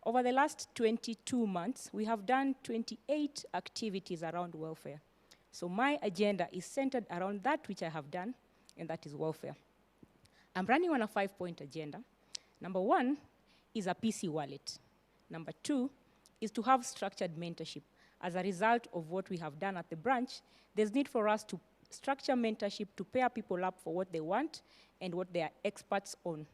Over the last 22 months, we have done 28 activities around welfare. So my agenda is centered around that which I have done, and that is welfare. I'm running on a 5-point agenda. Number 1 is a PC wallet. Number 2 is to have structured mentorship. As a result of what we have done at the branch, there's need for us to structure mentorship to pair people up for what they want and what they are experts on.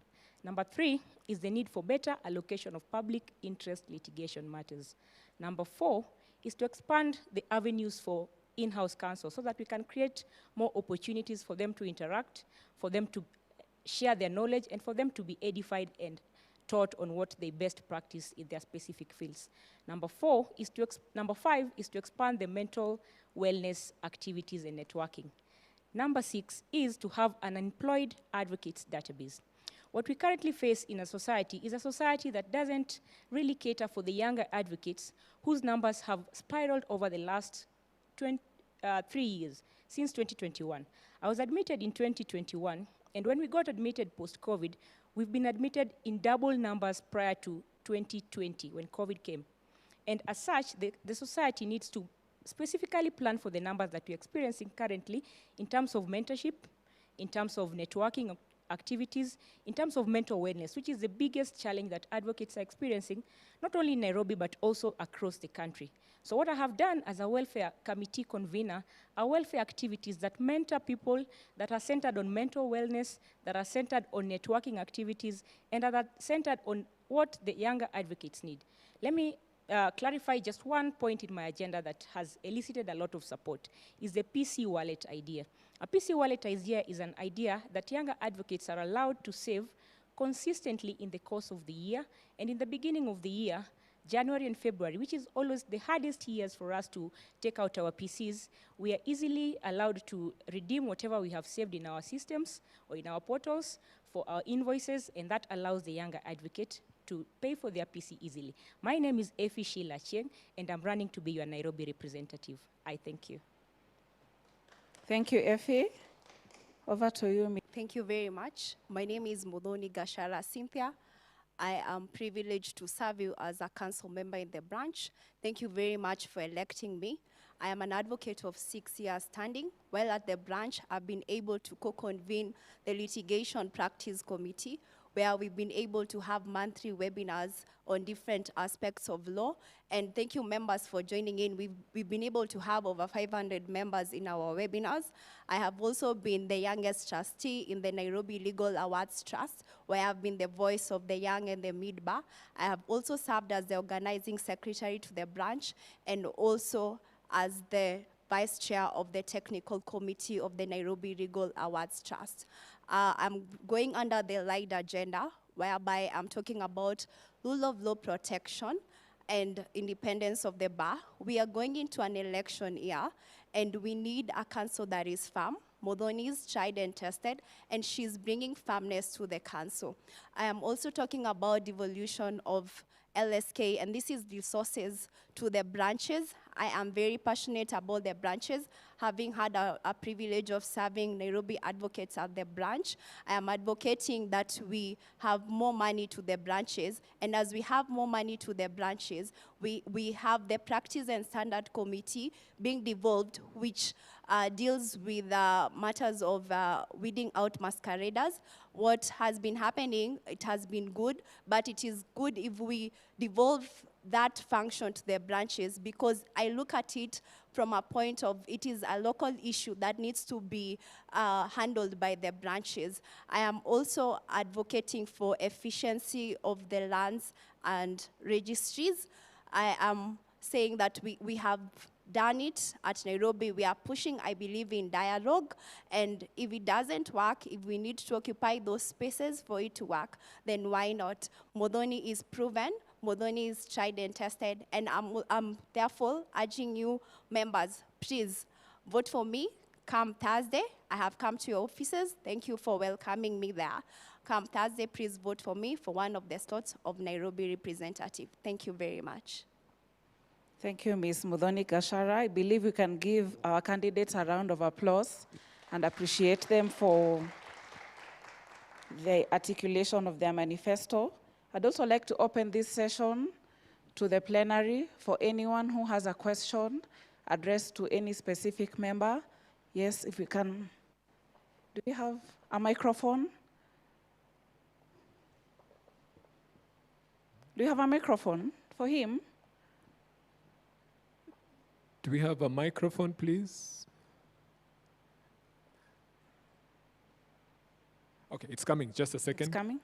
Number 3 is the need for better allocation of public interest litigation matters. Number 4 is to expand the avenues for in-house counsel so that we can create more opportunities for them to interact, for them to share their knowledge, and for them to be edified and taught on what they best practice in their specific fields. Number 5 is to expand the mental wellness activities and networking. Number 6 is to have an employed advocates database. What we currently face in a society is a society that doesn't really cater for the younger advocates whose numbers have spiraled over the last 3 years, since 2021. I was admitted in 2021, and when we got admitted post-COVID, we've been admitted in double numbers prior to 2020 when COVID came. And as such, the society needs to specifically plan for the numbers that we're experiencing currently in terms of mentorship, in terms of networking activities, in terms of mental wellness, which is the biggest challenge that advocates are experiencing, not only in Nairobi, but also across the country. So what I have done as a welfare committee convener are welfare activities that mentor people, that are centered on mental wellness, that are centered on networking activities, and that are centered on what the younger advocates need. Let me clarify just one point in my agenda that has elicited a lot of support, is the PC wallet idea. A PC wallet idea is an idea that younger advocates are allowed to save consistently in the course of the year, and in the beginning of the year, January and February, which is always the hardest years for us to take out our PCs, we are easily allowed to redeem whatever we have saved in our systems or in our portals for our invoices, and that allows the younger advocate to pay for their PC easily. My name is Effie Sheila Cheng, and I'm running to be your Nairobi representative. I thank you. Thank you, Effie. Over to you. Thank you very much. My name is Modoni Gashara Cynthia. I am privileged to serve you as a council member in the branch. Thank you very much for electing me. I am an advocate of 6 years standing. While at the branch, I've been able to co-convene the litigation practice committee, where we've been able to have monthly webinars on different aspects of law. And thank you, members, for joining in. We've been able to have over 500 members in our webinars. I have also been the youngest trustee in the Nairobi Legal Awards Trust, where I've been the voice of the young and the mid-bar. I have also served as the organizing secretary to the branch, and also as the vice chair of the technical committee of the Nairobi Legal Awards Trust. I'm going under the light agenda, whereby I'm talking about rule of law protection and independence of the bar. We are going into an election year, and we need a council that is firm. Modoni is tried and tested, and she's bringing firmness to the council. I am also talking about devolution of LSK, and this is resources to the branches. I am very passionate about the branches, having had a privilege of serving Nairobi advocates at the branch. I am advocating that we have more money to the branches, and as we have more money to the branches, we have the practice and standard committee being devolved, which deals with matters of weeding out masqueraders. What has been happening, it has been good, but it is good if we devolve that function to the branches, because I look at it from a point of it is a local issue that needs to be handled by the branches. I am also advocating for efficiency of the lands and registries. I am saying that we have done it at Nairobi. We are pushing, I believe, in dialogue, and if it doesn't work, if we need to occupy those spaces for it to work, then why not? Modoni is proven, Modoni is tried and tested, and I'm therefore urging you members, please vote for me. Come Thursday, I have come to your offices. Thank you for welcoming me there. Come Thursday, please vote for me for one of the slots of Nairobi representative. Thank you very much. Thank you, Ms. Modoni Gashara. I believe we can give our candidates a round of applause and appreciate them for the articulation of their manifesto. I'd also like to open this session to the plenary for anyone who has a question addressed to any specific member. Yes, if we can. Do we have a microphone? Do you have a microphone for him? Do we have a microphone, please? Okay, it's coming. Just a second. It's coming.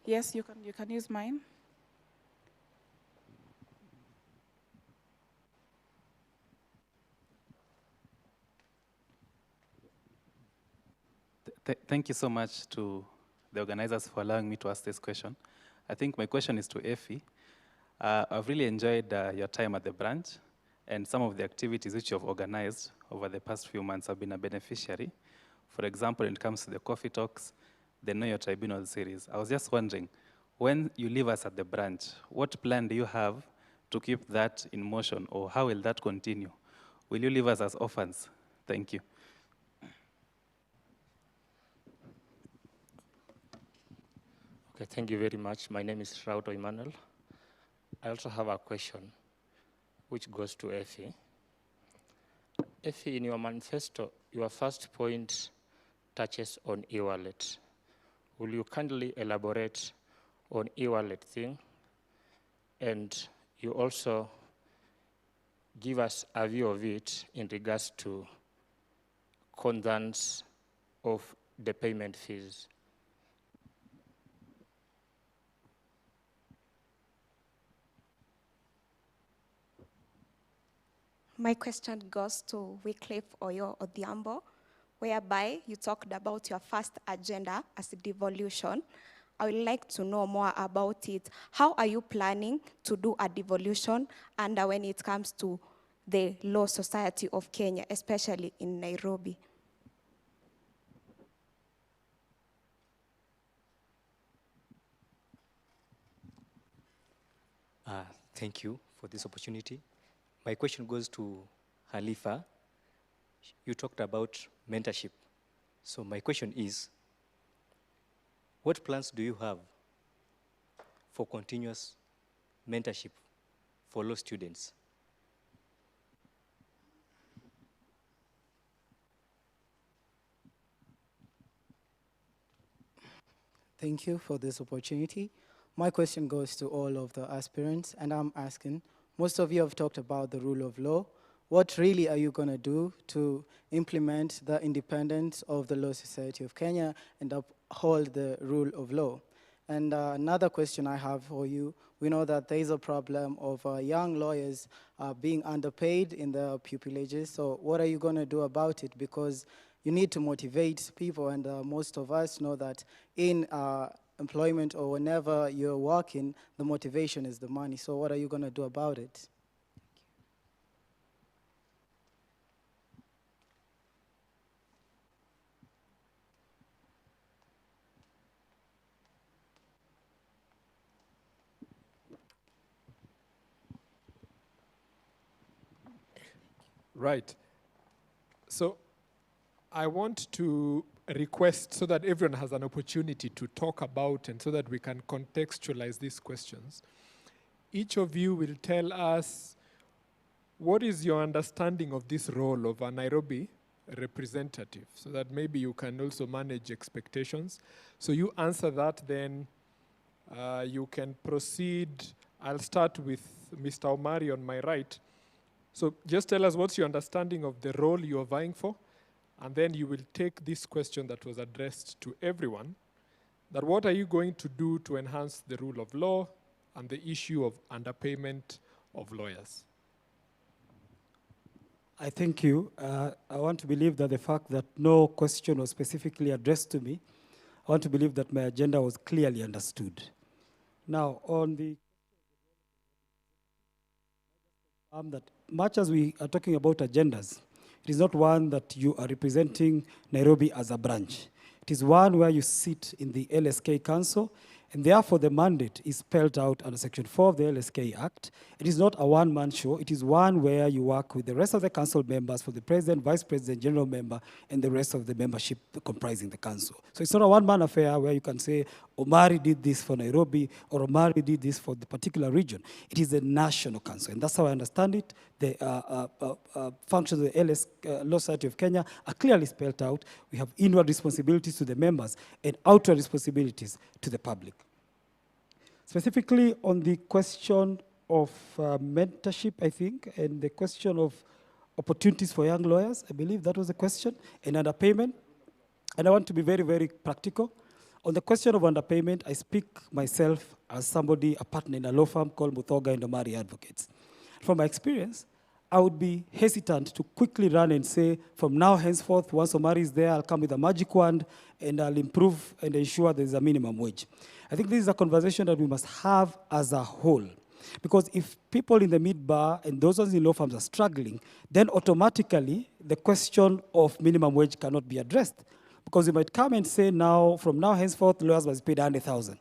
Yes, you can use mine. Thank you so much to the organizers for allowing me to ask this question. I think my question is to Effie. I've really enjoyed your time at the branch, and some of the activities which you have organized over the past few months have been a beneficiary. For example, when it comes to the coffee talks, the Know Your Tribunal series. I was just wondering, when you leave us at the branch, what plan do you have to keep that in motion, or how will that continue? Will you leave us as orphans? Thank you. Okay, thank you very much. My name is Rauto Emmanuel. I also have a question which goes to Effie. Effie, in your manifesto, your first point touches on e-wallet. Will you kindly elaborate on e-wallet thing? And you also give us a view of it in regards to concerns of the payment fees. My question goes to Wycliffe Oyo Odhiambo, whereby you talked about your first agenda as a devolution. I would like to know more about it. How are you planning to do a devolution, and when it comes to the Law Society of Kenya, especially in Nairobi? Thank you for this opportunity. My question goes to Halifa. You talked about mentorship. So my question is, what plans do you have for continuous mentorship for law students? Thank you for this opportunity. My question goes to all of the aspirants, and I'm asking, most of you have talked about the rule of law. What really are you going to do to implement the independence of the Law Society of Kenya and uphold the rule of law? And another question I have for you, we know that there is a problem of young lawyers being underpaid in the pupilages. So what are you going to do about it? Because you need to motivate people, and most of us know that in employment or whenever you're working, the motivation is the money. So what are you going to do about it? Right. So I want to request, so that everyone has an opportunity to talk about and so that we can contextualize these questions. Each of you will tell us what is your understanding of this role of a Nairobi representative, so that maybe you can also manage expectations. So you answer that, then you can proceed. I'll start with Mr. Omari on my right. So just tell us what's your understanding of the role you're vying for, and then you will take this question that was addressed to everyone, that what are you going to do to enhance the rule of law and the issue of underpayment of lawyers? I thank you. I want to believe that the fact that no question was specifically addressed to me, I want to believe that my agenda was clearly understood. Now, on the that much as we are talking about agendas, it is not one that you are representing Nairobi as a branch. It is one where you sit in the LSK Council And therefore, the mandate is spelled out under Section 4 of the LSK Act. It is not a one-man show. It is one where you work with the rest of the council members, for the president, vice president, general member, and the rest of the membership comprising the council. So it's not a one-man affair where you can say, Omari did this for Nairobi, or Omari did this for the particular region. It is a national council, and that's how I understand it. The functions of the Law Society of Kenya are clearly spelled out. We have inward responsibilities to the members and outward responsibilities to the public. Specifically on the question of mentorship, I think, and the question of opportunities for young lawyers, I believe that was the question, and underpayment. And I want to be very, very practical. On the question of underpayment, I speak myself as somebody, a partner in a law firm called Muthoga and Omari Advocates. From my experience, I would be hesitant to quickly run and say, from now henceforth, once Omari is there, I'll come with a magic wand and I'll improve and ensure there's a minimum wage. I think this is a conversation that we must have as a whole. Because if people in the mid-bar and those ones in law firms are struggling, then automatically the question of minimum wage cannot be addressed. Because you might come and say now, from now henceforth, lawyers must be paid 100,000.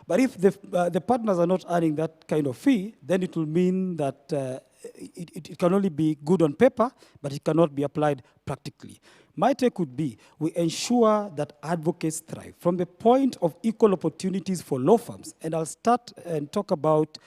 But if the partners are not earning that kind of fee, then it will mean that it can only be good on paper, but it cannot be applied practically. My take would be, we ensure that advocates thrive from the point of equal opportunities for law firms. And I'll start and talk about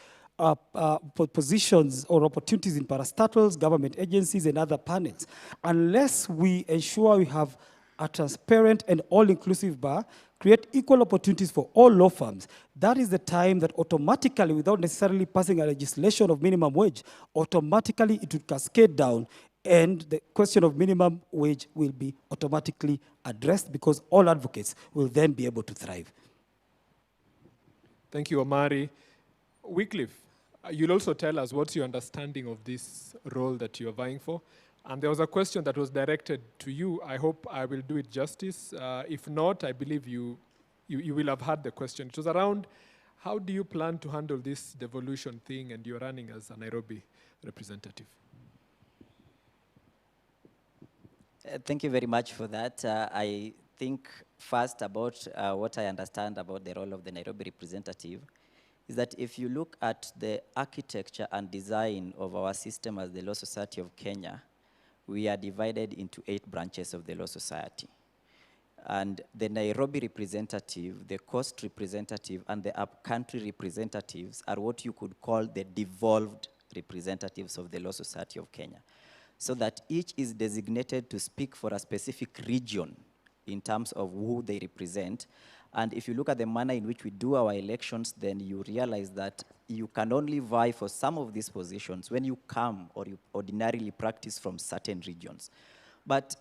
positions or opportunities in parastatals, government agencies, and other panels. Unless we ensure we have a transparent and all-inclusive bar, create equal opportunities for all law firms, that is the time that automatically, without necessarily passing a legislation of minimum wage, automatically it would cascade down, and the question of minimum wage will be automatically addressed because all advocates will then be able to thrive. Thank you, Omari. Wycliffe, you'll also tell us what's your understanding of this role that you're vying for. And there was a question that was directed to you. I hope I will do it justice. If not, I believe you will have had the question. It was around, how do you plan to handle this devolution thing, and you're running as a Nairobi representative? Thank you very much for that. I think first about what I understand about the role of the Nairobi representative is that if you look at the architecture and design of our system as the Law Society of Kenya, we are divided into 8 branches of the Law Society. And the Nairobi representative, the coast representative, and the upcountry representatives are what you could call the devolved representatives of the Law Society of Kenya. So that each is designated to speak for a specific region in terms of who they represent. And if you look at the manner in which we do our elections, then you realize that you can only vie for some of these positions when you come or you ordinarily practice from certain regions. But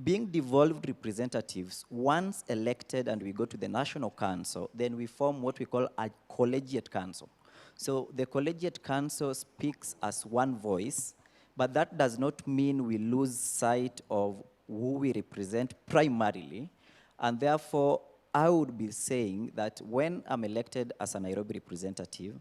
being devolved representatives, once elected and we go to the National Council, then we form what we call a collegiate council. So the collegiate council speaks as one voice, but that does not mean we lose sight of who we represent primarily, and therefore I would be saying that when I'm elected as a Nairobi representative,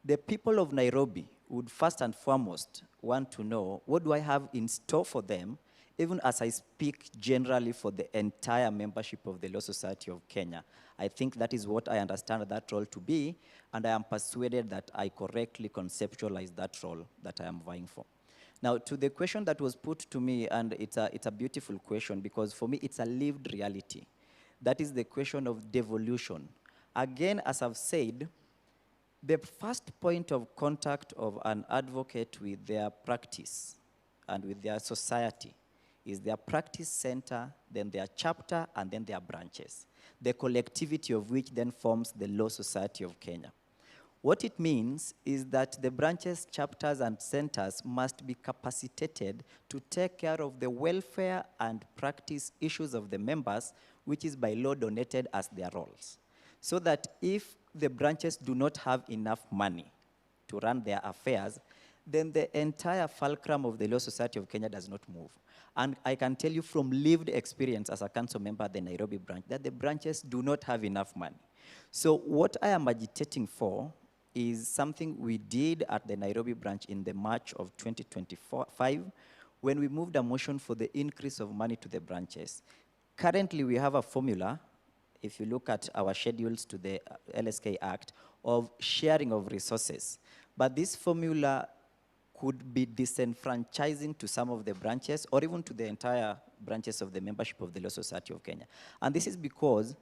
the people of Nairobi would first and foremost want to know what do I have in store for them, even as I speak generally for the entire membership of the Law Society of Kenya. I think that is what I understand that role to be, and I am persuaded that I correctly conceptualize that role that I am vying for. Now, to the question that was put to me, and it's a beautiful question because for me it's a lived reality. That is the question of devolution. Again, as I've said, the first point of contact of an advocate with their practice and with their society is their practice center, then their chapter, and then their branches, the collectivity of which then forms the Law Society of Kenya. What it means is that the branches, chapters, and centers must be capacitated to take care of the welfare and practice issues of the members, which is by law donated as their roles. So that if the branches do not have enough money to run their affairs, then the entire fulcrum of the Law Society of Kenya does not move. And I can tell you from lived experience as a council member at the Nairobi branch that the branches do not have enough money. So what I am agitating for is something we did at the Nairobi branch in the March of 2025 when we moved a motion for the increase of money to the branches. Currently, we have a formula if you look at our schedules to the LSK Act, of sharing of resources. But this formula could be disenfranchising to some of the branches or even to the entire branches of the membership of the Law Society of Kenya. And this is because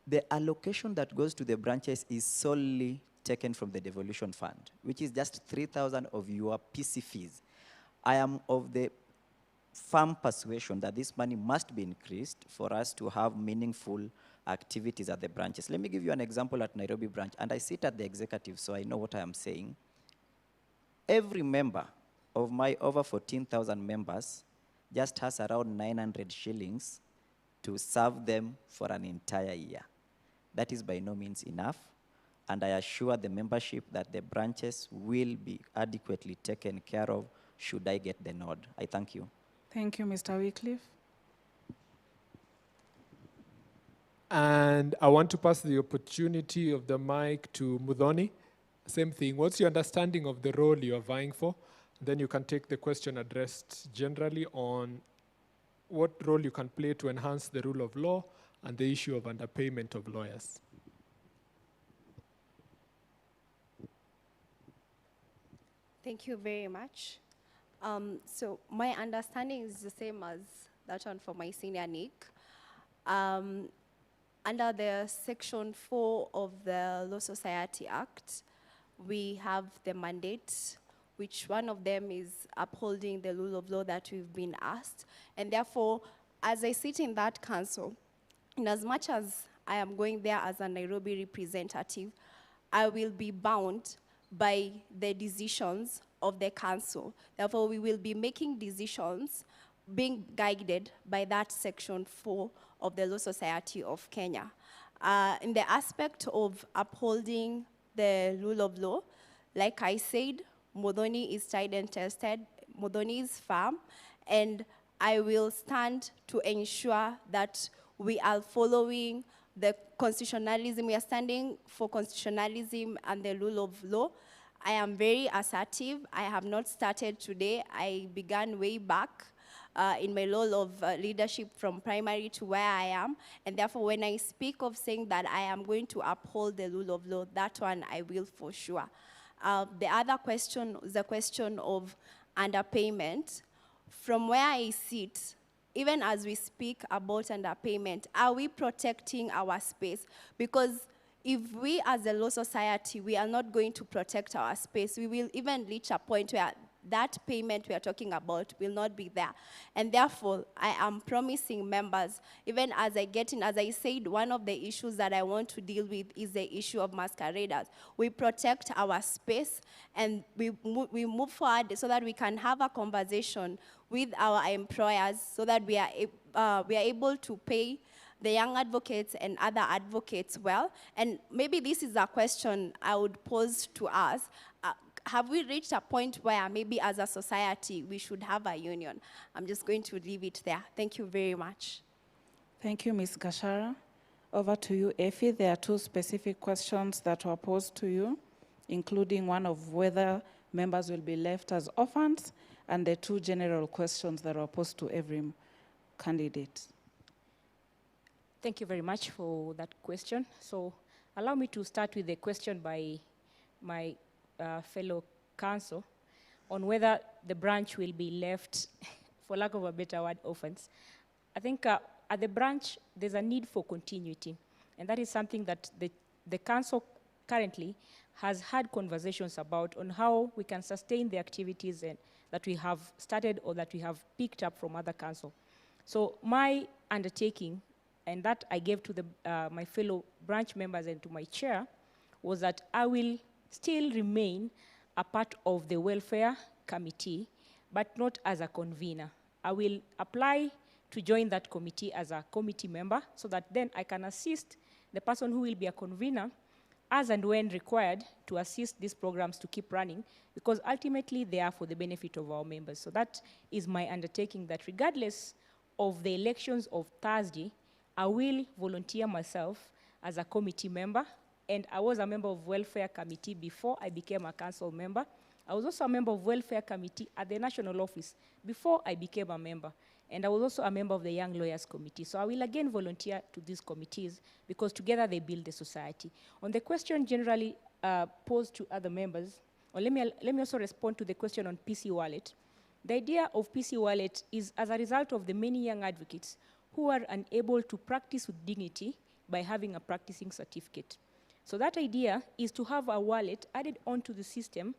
the allocation that goes to the branches is solely taken from the devolution fund, which is just 3,000 of your PC fees. I am of the firm persuasion that this money must be increased for us to have meaningful activities at the branches. Let me give you an example at Nairobi branch, and I sit at the executive, so I know what I am saying. Every member of my over 14,000 members just has around 900 shillings to serve them for an entire year. That is by no means enough, and I assure the membership that the branches will be adequately taken care of should I get the nod. I thank you. Thank you, Mr. Wycliffe. And I want to pass the opportunity of the mic to Muthoni. Same thing. What's your understanding of the role you are vying for? Then you can take the question addressed generally on what role you can play to enhance the rule of law and the issue of underpayment of lawyers. Thank you very much. So my understanding is the same as that one for my senior Nick. Under the Section 4 of the Law Society Act, we have the mandate, which one of them is upholding the rule of law that we've been asked. And therefore, as I sit in that council, in as much as I am going there as a Nairobi representative, I will be bound by the decisions of the council. Therefore, we will be making decisions being guided by that Section 4 of the Law Society of Kenya. In the aspect of upholding the rule of law, like I said, Muthoni is tried and tested, Muthoni is firm, and I will stand to ensure that we are following the constitutionalism. We are standing for constitutionalism and the rule of law. I am very assertive. I have not started today. I began way back in my role of leadership from primary to where I am. And therefore, when I speak of saying that I am going to uphold the rule of law, that one I will for sure. The other question is the question of underpayment. From where I sit, even as we speak about underpayment, are we protecting our space? Because if we as a law society, we are not going to protect our space, we will even reach a point where that payment we are talking about will not be there. And therefore, I am promising members, even as I get in, as I said, one of the issues that I want to deal with is the issue of masqueraders. We protect our space and we move forward so that we can have a conversation with our employers so that we are able to pay the young advocates and other advocates well. And maybe this is a question I would pose to us. Have we reached a point where maybe as a society we should have a union? I'm just going to leave it there. Thank you very much. Thank you, Ms. Gashara. Over to you, Effie. There are two specific questions that were posed to you, including one of whether members will be left as orphans and the two general questions that were posed to every candidate. Thank you very much for that question. So allow me to start with a question by my fellow council on whether the branch will be left, for lack of a better word, orphans. I think at the branch, there's a need for continuity. And that is something that the council currently has had conversations about on how we can sustain the activities that we have started or that we have picked up from other council. So my undertaking, and that I gave to my fellow branch members and to my chair, was that I will still remain a part of the welfare committee, but not as a convener. I will apply to join that committee as a committee member so that then I can assist the person who will be a convener as and when required to assist these programs to keep running, because ultimately they are for the benefit of our members. So that is my undertaking, that regardless of the elections of Thursday, I will volunteer myself as a committee member. And I was a member of welfare committee before I became a council member. I was also a member of welfare committee at the national office before I became a member. And I was also a member of the Young Lawyers Committee. So I will again volunteer to these committees because together they build the society. On the question generally posed to other members, or let me also respond to the question on PC Wallet. The idea of PC Wallet is as a result of the many young advocates who are unable to practice with dignity by having a practicing certificate. So that idea is to have a wallet added onto the system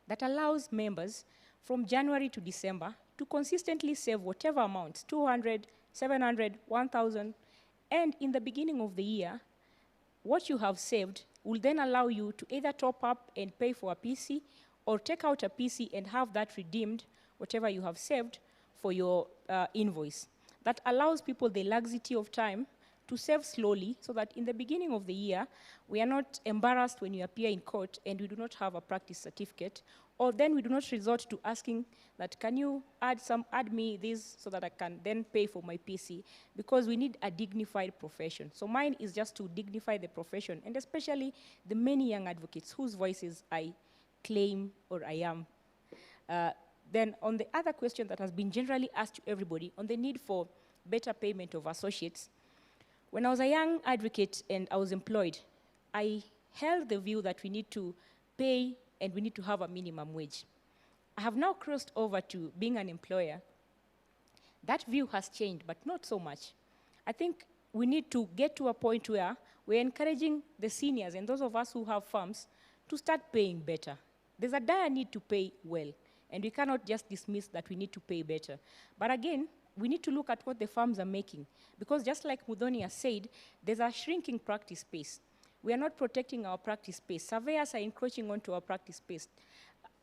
that allows members from January to December to consistently save whatever amounts, 200, 700, 1,000, and in the beginning of the year, what you have saved will then allow you to either top up and pay for a PC or take out a PC and have that redeemed, whatever you have saved, for your invoice. That allows people the laxity of time to save slowly so that in the beginning of the year, we are not embarrassed when you appear in court and we do not have a practice certificate, or then we do not resort to asking that, can you add me this so that I can then pay for my PC, because we need a dignified profession. So mine is just to dignify the profession, and especially the many young advocates whose voices I claim or I am. Then on the other question that has been generally asked to everybody on the need for better payment of associates, when I was a young advocate and I was employed, I held the view that we need to pay and we need to have a minimum wage. I have now crossed over to being an employer. That view has changed, but not so much. I think we need to get to a point where we're encouraging the seniors and those of us who have firms to start paying better. There's a dire need to pay well, and we cannot just dismiss that we need to pay better. But again, we need to look at what the firms are making, because just like Muthoni has said, there's a shrinking practice space. We are not protecting our practice space. Surveyors are encroaching onto our practice space.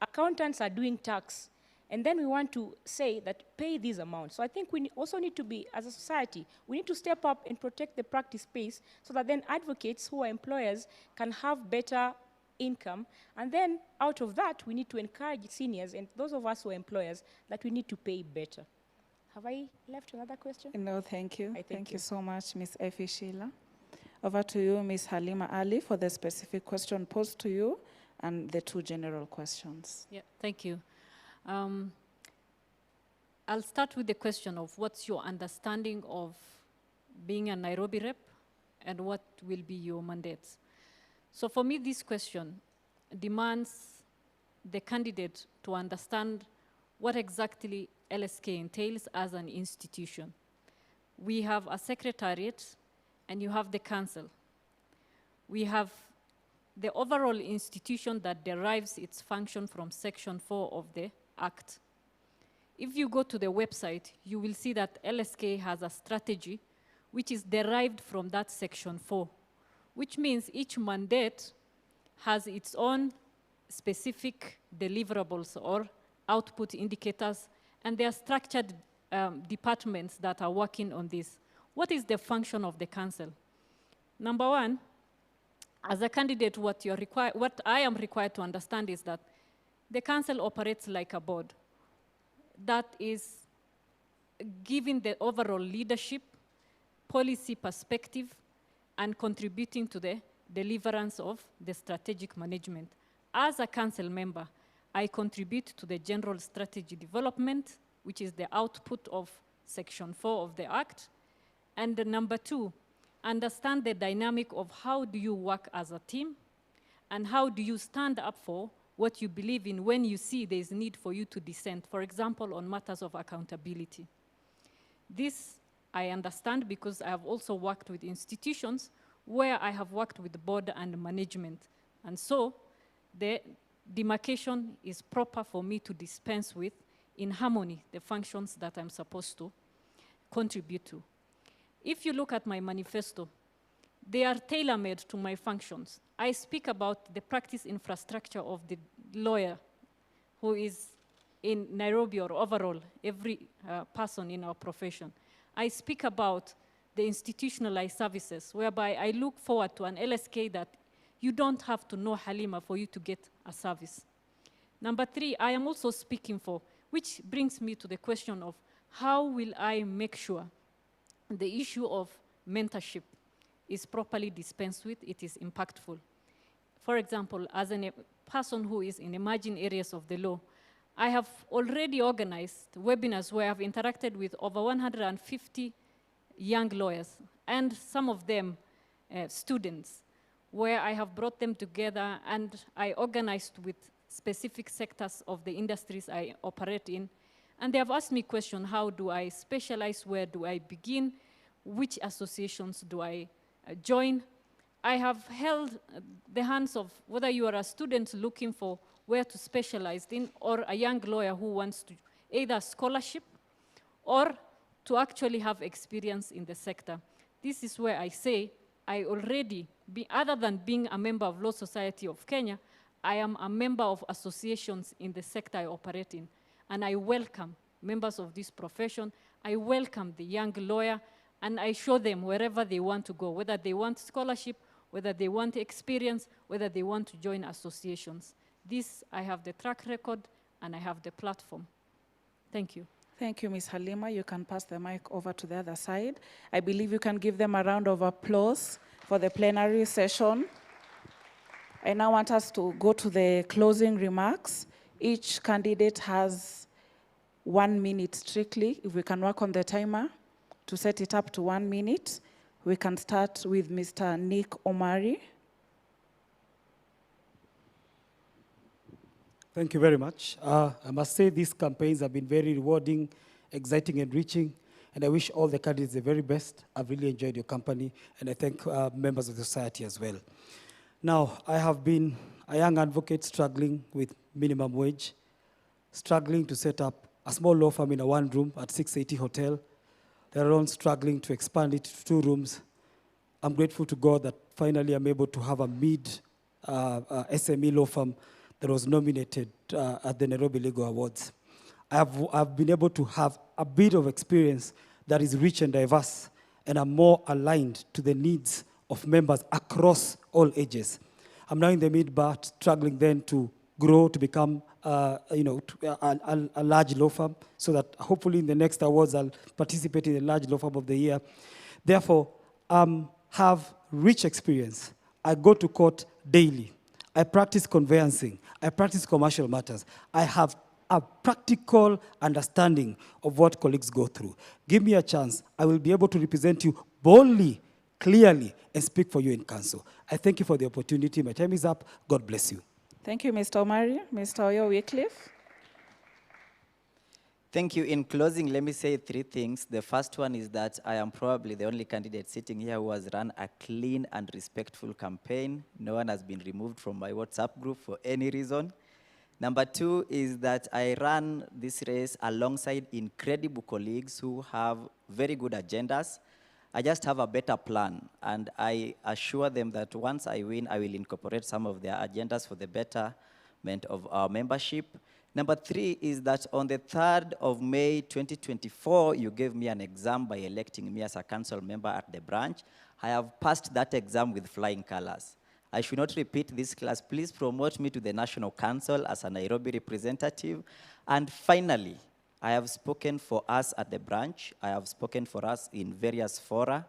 Accountants are doing tax. And then we want to say that pay these amounts. So I think we also need to be, as a society, we need to step up and protect the practice space so that then advocates who are employers can have better income. And then out of that, we need to encourage seniors and those of us who are employers that we need to pay better. Have I left another question? No, thank you. Thank you so much, Ms. Effie Sheila. Over to you, Ms. Halima Ali, for the specific question posed to you and the two general questions. Yeah, thank you. I'll start with the question of what's your understanding of being a Nairobi rep and what will be your mandates. So for me, this question demands the candidate to understand what exactly LSK entails as an institution. We have a secretariat and you have the council. We have the overall institution that derives its function from Section 4 of the Act. If you go to the website, you will see that LSK has a strategy which is derived from that Section 4, which means each mandate has its own specific deliverables or output indicators, and there are structured departments that are working on this. What is the function of the council? Number one, as a candidate, what I am required to understand is that the council operates like a board that is giving the overall leadership, policy perspective, and contributing to the deliverance of the strategic management. As a council member, I contribute to the general strategy development, which is the output of Section 4 of the Act. And number two, understand the dynamic of how do you work as a team and how do you stand up for what you believe in when you see there's need for you to dissent, for example, on matters of accountability. This I understand because I have also worked with institutions where I have worked with the board and management. And so the demarcation is proper for me to dispense with in harmony the functions that I'm supposed to contribute to. If you look at my manifesto, they are tailor-made to my functions. I speak about the practice infrastructure of the lawyer who is in Nairobi or overall, every person in our profession. I speak about the institutionalized services, whereby I look forward to an LSK that you don't have to know Halima for you to get a service. Number three, I am also speaking for, which brings me to the question of how will I make sure the issue of mentorship is properly dispensed with, it is impactful. For example, as a person who is in emerging areas of the law, I have already organized webinars where I've interacted with over 150 young lawyers, and some of them students, where I have brought them together and I organized with specific sectors of the industries I operate in. And they have asked me questions: how do I specialize? Where do I begin? Which associations do I join? I have held the hands of whether you are a student looking for where to specialize in, or a young lawyer who wants to either scholarship or to actually have experience in the sector. This is where I say I already, other than being a member of Law Society of Kenya, I am a member of associations in the sector I operate in. And I welcome members of this profession. I welcome the young lawyer, and I show them wherever they want to go, whether they want scholarship, whether they want experience, whether they want to join associations. This, I have the track record, and I have the platform. Thank you. Thank you, Ms. Halima. You can pass the mic over to the other side. I believe you can give them a round of applause for the plenary session. I now want us to go to the closing remarks. Each candidate has 1 minute strictly. If we can work on the timer to set it up to 1 minute, we can start with Mr. Nick Omari. Thank you very much. I must say these campaigns have been very rewarding, exciting, and enriching, and I wish all the candidates the very best. I've really enjoyed your company, and I thank members of the society as well. Now, I have been a young advocate struggling with minimum wage, struggling to set up a small law firm in a 1 room at 680 Hotel. They're all struggling to expand it to 2 rooms. I'm grateful to God that finally I'm able to have a SME law firm that was nominated at the Nairobi Legal Awards. I've been able to have a bit of experience that is rich and diverse, and I'm more aligned to the needs of members across all ages. I'm now in the mid-bar, struggling then to grow to become a large law firm, so that hopefully in the next awards I'll participate in the large law firm of the year. Therefore, have rich experience. I go to court daily. I practice conveyancing. I practice commercial matters. I have a practical understanding of what colleagues go through. Give me a chance. I will be able to represent you boldly, clearly, and speak for you in council. I thank you for the opportunity. My time is up. God bless you. Thank you, Mr. Omari. Mr. Oyo Wycliffe. Thank you. In closing, let me say 3 things. The first one is that I am probably the only candidate sitting here who has run a clean and respectful campaign. No one has been removed from my WhatsApp group for any reason. Number 2 is that I ran this race alongside incredible colleagues who have very good agendas. I just have a better plan, and I assure them that once I win, I will incorporate some of their agendas for the betterment of our membership. Number 3 is that on the 3rd of May 2024, you gave me an exam by electing me as a council member at the branch. I have passed that exam with flying colors. I should not repeat this class. Please promote me to the National Council as a Nairobi representative. And finally, I have spoken for us at the branch. I have spoken for us in various fora.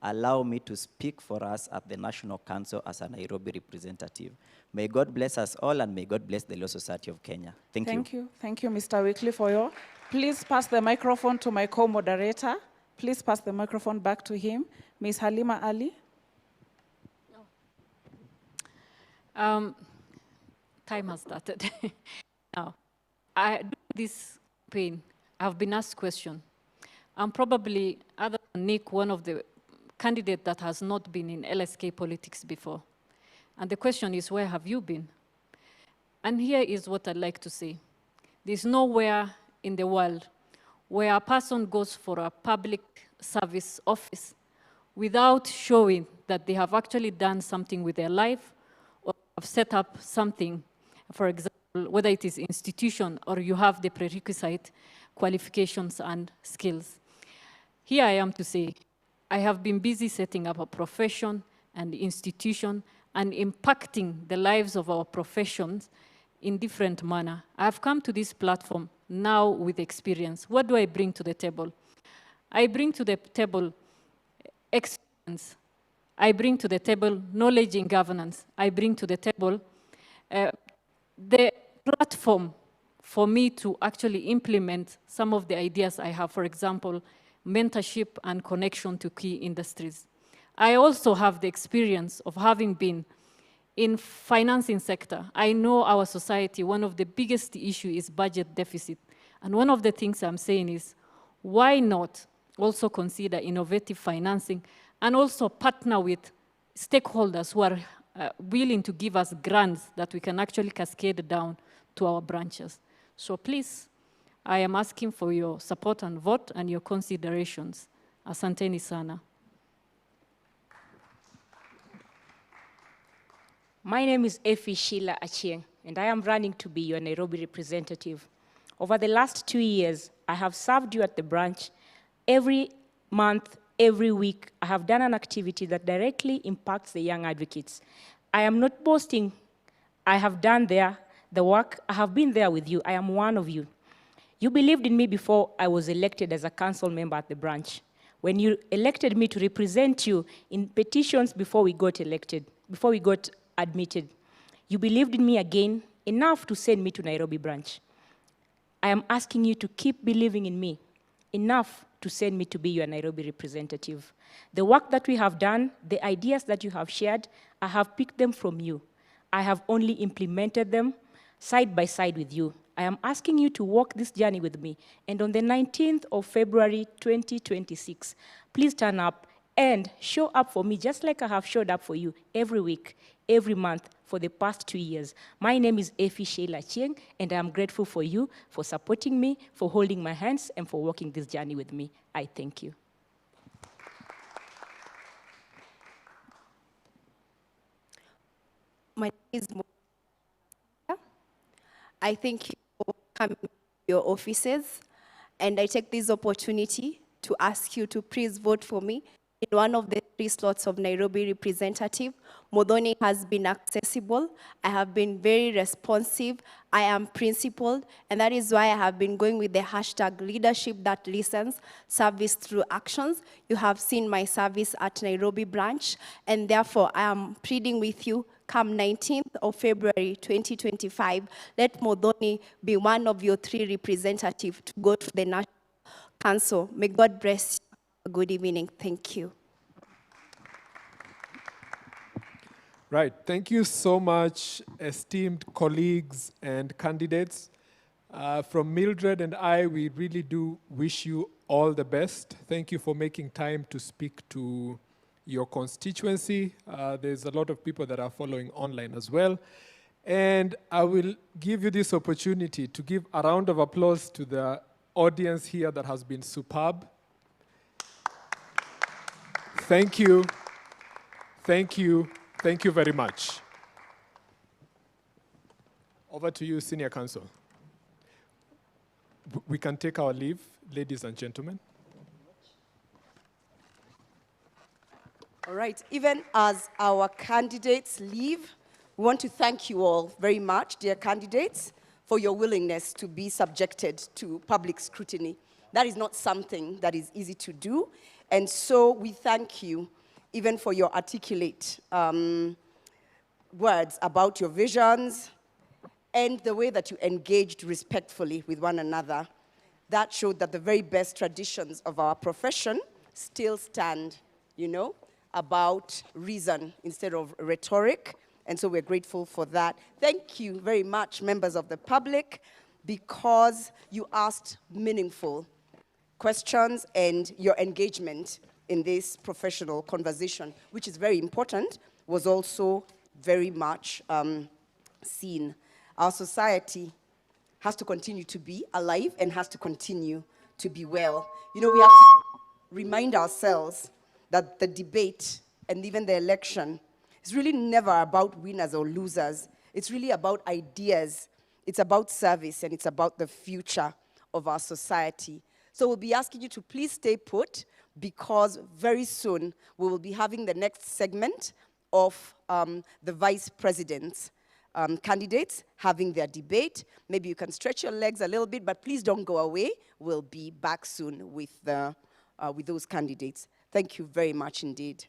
Allow me to speak for us at the National Council as a Nairobi representative. May God bless us all, and may God bless the Law Society of Kenya. Thank you. Thank you, Mr. Wycliffe Oyo. Please pass the microphone to my co-moderator. Please pass the microphone back to him. Ms. Halima Ali. Time has started. Now, during this campaign, I've been asked questions. I'm probably, other than Nick, one of the candidates that has not been in LSK politics before. And the question is, where have you been? And here is what I'd like to say. There's nowhere in the world where a person goes for a public service office without showing that they have actually done something with their life or have set up something, for example, whether it is institution or you have the prerequisite qualifications and skills. Here I am to say, I have been busy setting up a profession and institution and impacting the lives of our professions in different manner. I've come to this platform now with experience. What do I bring to the table? I bring to the table experience. I bring to the table knowledge in governance. I bring to the table the platform for me to actually implement some of the ideas I have, for example, mentorship and connection to key industries. I also have the experience of having been in financing sector. I know our society, one of the biggest issues is budget deficit. And one of the things I'm saying is, why not also consider innovative financing and also partner with stakeholders who are willing to give us grants that we can actually cascade down to our branches. So please, I am asking for your support and vote and your considerations. Asanteni sana. My name is Effie Sheila Achieng, and I am running to be your Nairobi representative. Over the last 2 years, I have served you at the branch. Every month, every week, I have done an activity that directly impacts the young advocates. I am not boasting. I have done there the work. I have been there with you. I am one of you. You believed in me before I was elected as a council member at the branch. When you elected me to represent you in petitions before we got elected, before we got admitted, you believed in me again enough to send me to Nairobi branch. I am asking you to keep believing in me enough to send me to be your Nairobi representative. The work that we have done, the ideas that you have shared, I have picked them from you. I have only implemented them side by side with you. I am asking you to walk this journey with me. And on the 19th of February 2026, please turn up and show up for me just like I have showed up for you every week, every month for the past 2 years. My name is Effie Sheila Chieng, and I am grateful for you, for supporting me, for holding my hands, and for walking this journey with me. I thank you. My name is Mo. I thank you for coming to your offices, and I take this opportunity to ask you to please vote for me in one of the 3 slots of Nairobi representative. Modoni has been accessible. I have been very responsive. I am principled, and that is why I have been going with the hashtag leadership that listens, service through actions. You have seen my service at Nairobi branch, and therefore I am pleading with you, come 19th of February 2025, let Modoni be one of your 3 representatives to go to the National Council. May God bless you. Good evening. Thank you. Right. Thank you so much, esteemed colleagues and candidates. From Mildred and I, we really do wish you all the best. Thank you for making time to speak to your constituency. There's a lot of people that are following online as well. And I will give you this opportunity to give a round of applause to the audience here that has been superb. Thank you. Thank you. Thank you very much. Over to you, Senior Counsel. We can take our leave, ladies and gentlemen. All right, even as our candidates leave, we want to thank you all very much, dear candidates, for your willingness to be subjected to public scrutiny. That is not something that is easy to do, and so we thank you even for your articulate words about your visions and the way that you engaged respectfully with one another. That showed that the very best traditions of our profession still stand, you know, about reason instead of rhetoric, and so we're grateful for that. Thank you very much, members of the public, because you asked meaningful questions and your engagement in this professional conversation, which is very important, was also very much seen. Our society has to continue to be alive and has to continue to be well. You know, we have to remind ourselves that the debate and even the election is really never about winners or losers. It's really about ideas. It's about service, and it's about the future of our society. So we'll be asking you to please stay put, because very soon we will be having the next segment of the vice president's candidates having their debate. Maybe you can stretch your legs a little bit, but please don't go away. We'll be back soon with those candidates. Thank you very much indeed.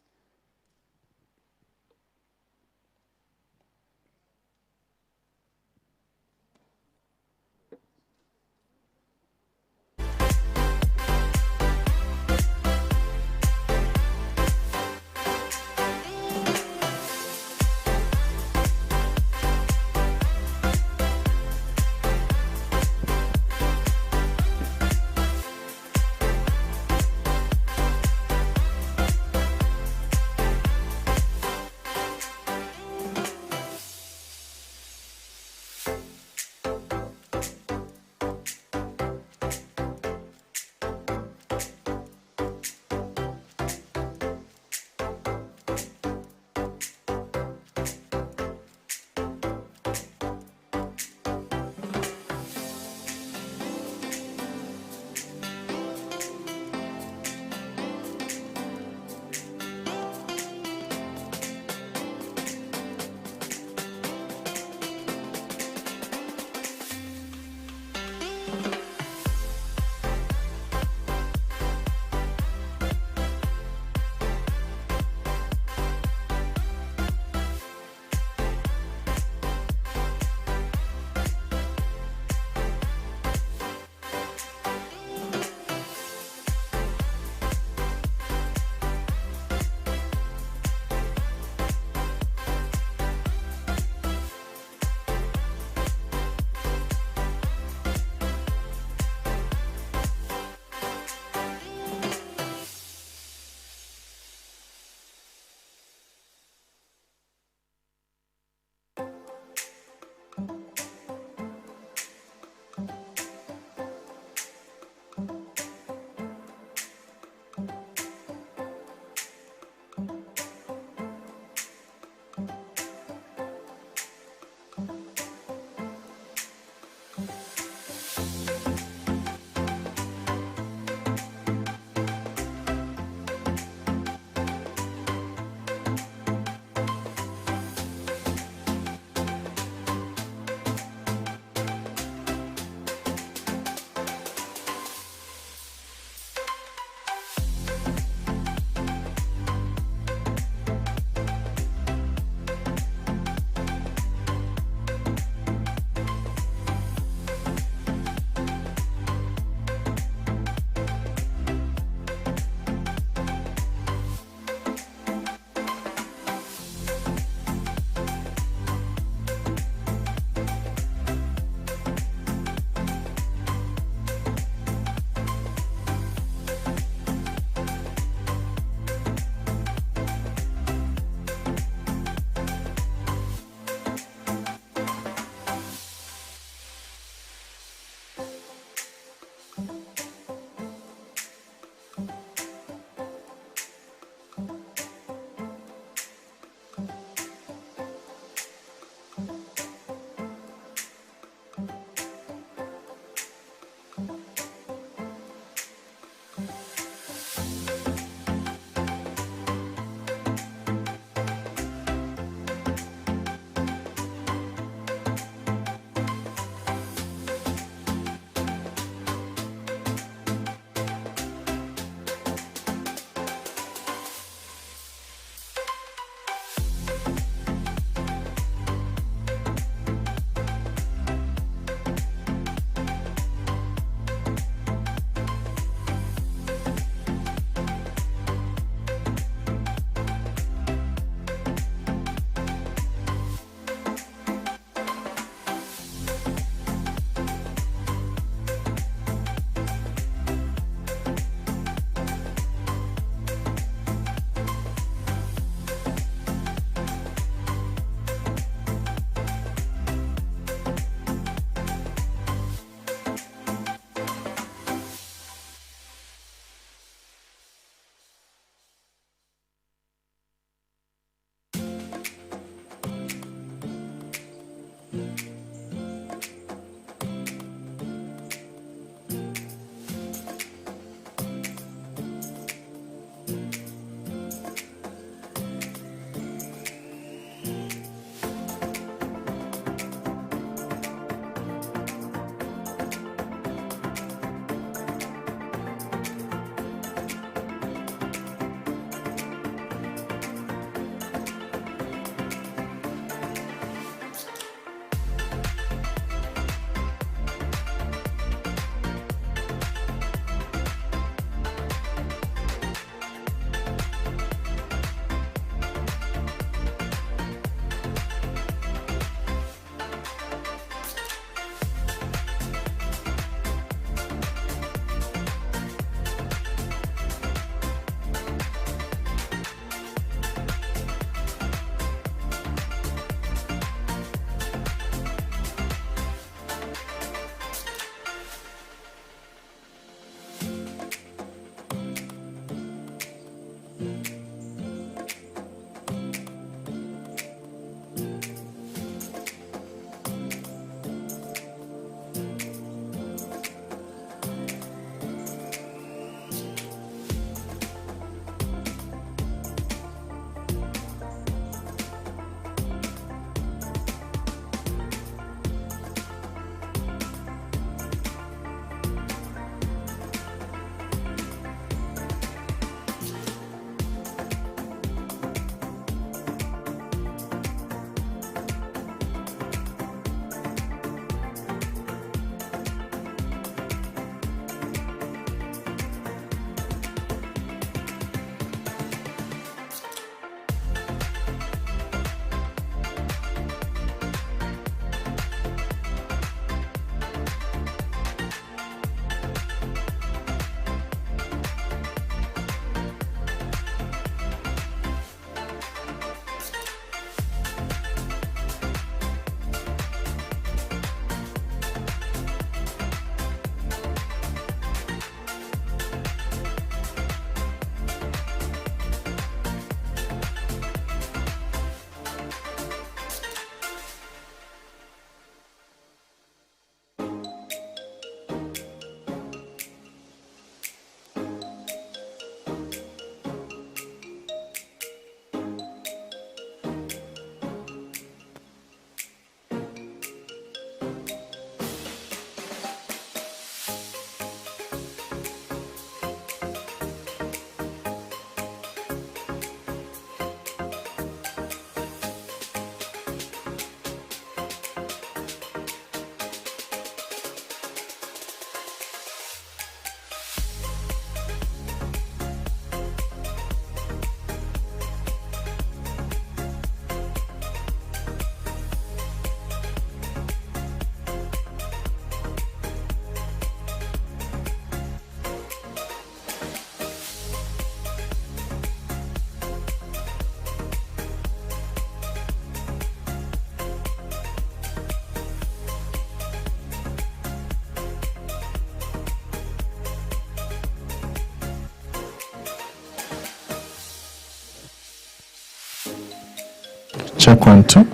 Check 1, 2.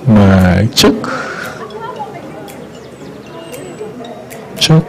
Mic check. Check.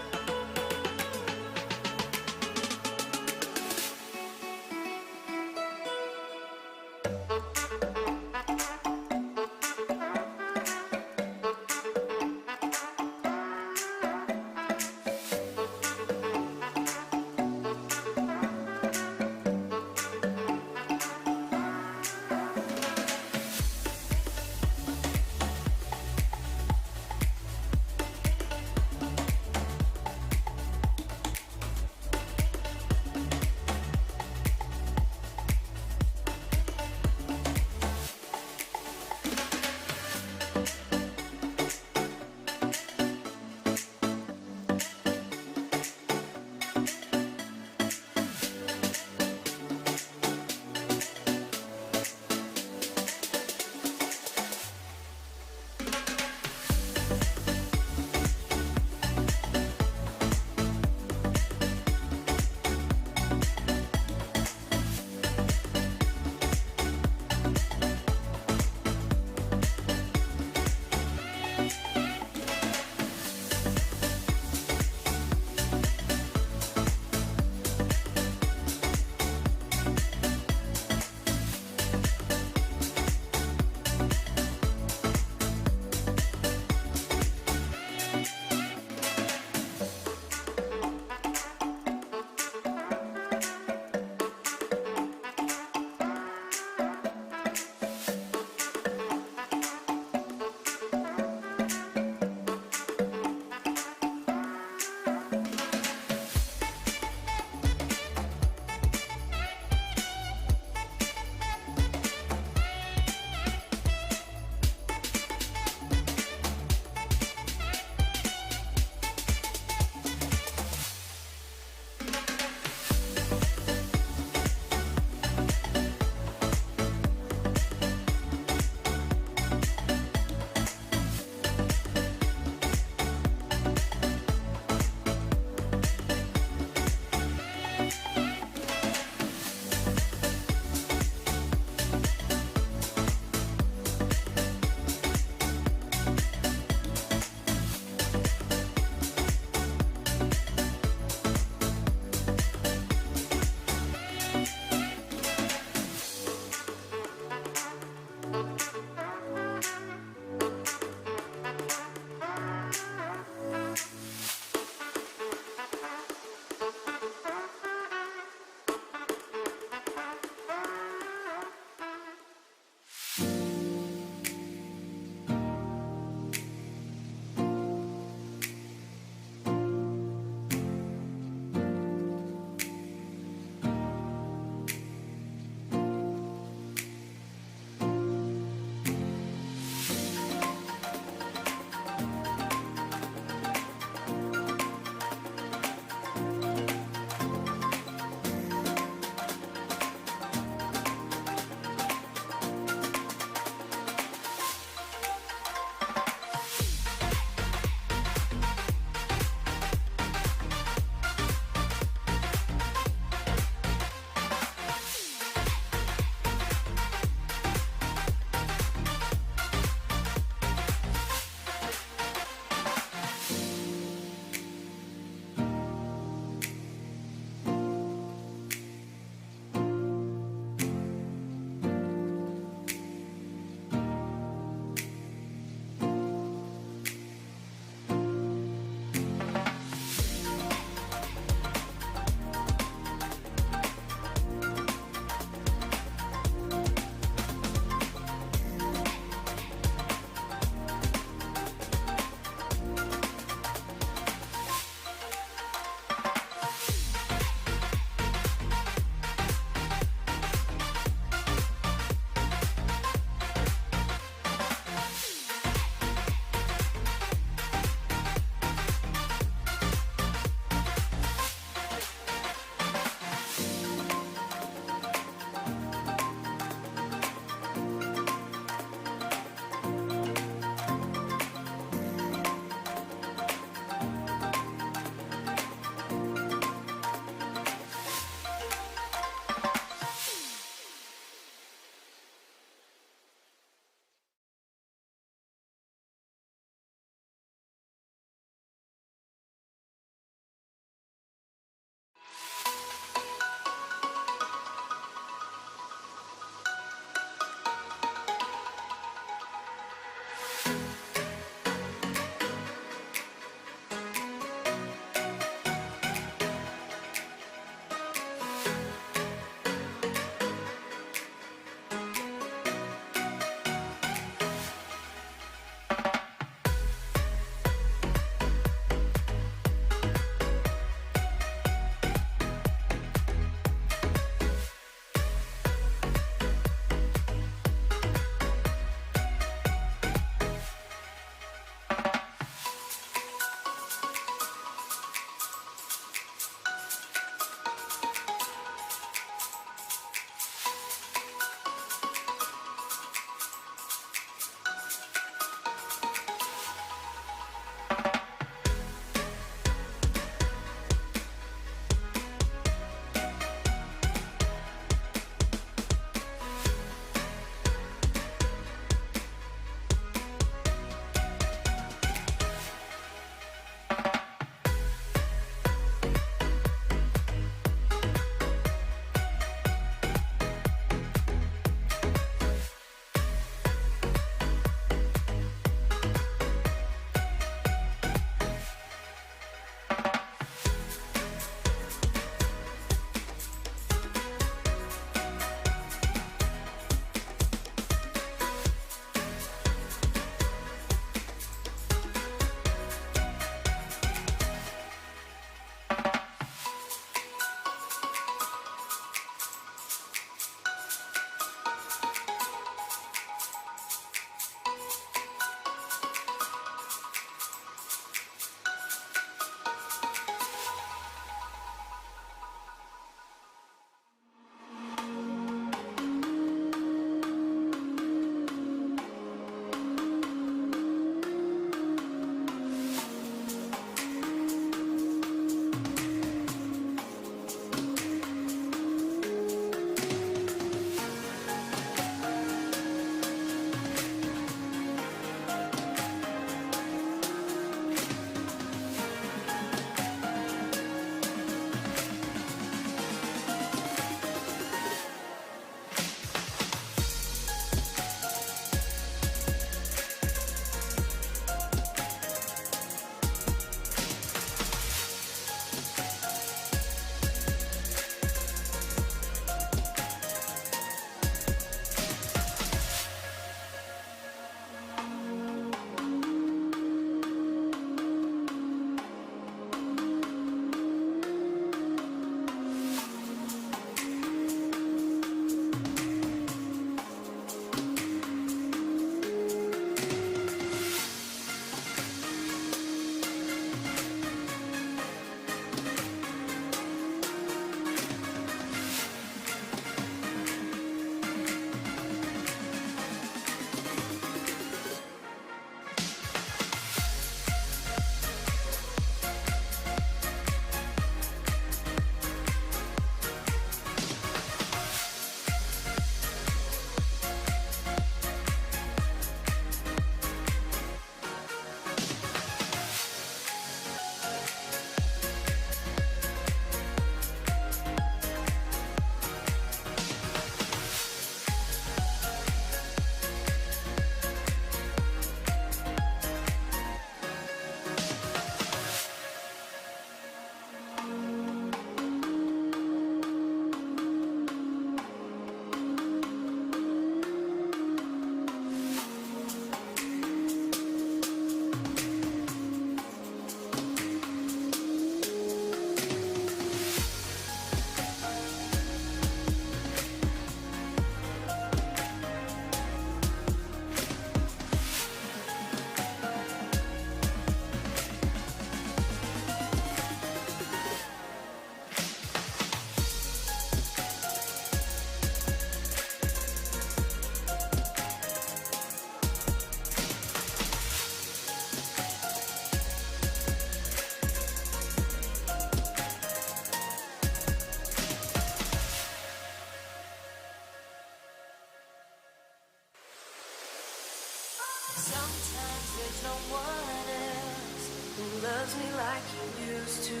There's no one else who loves me like you used to.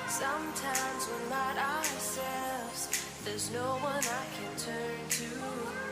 Sometimes we're not ourselves. There's no one I can turn to.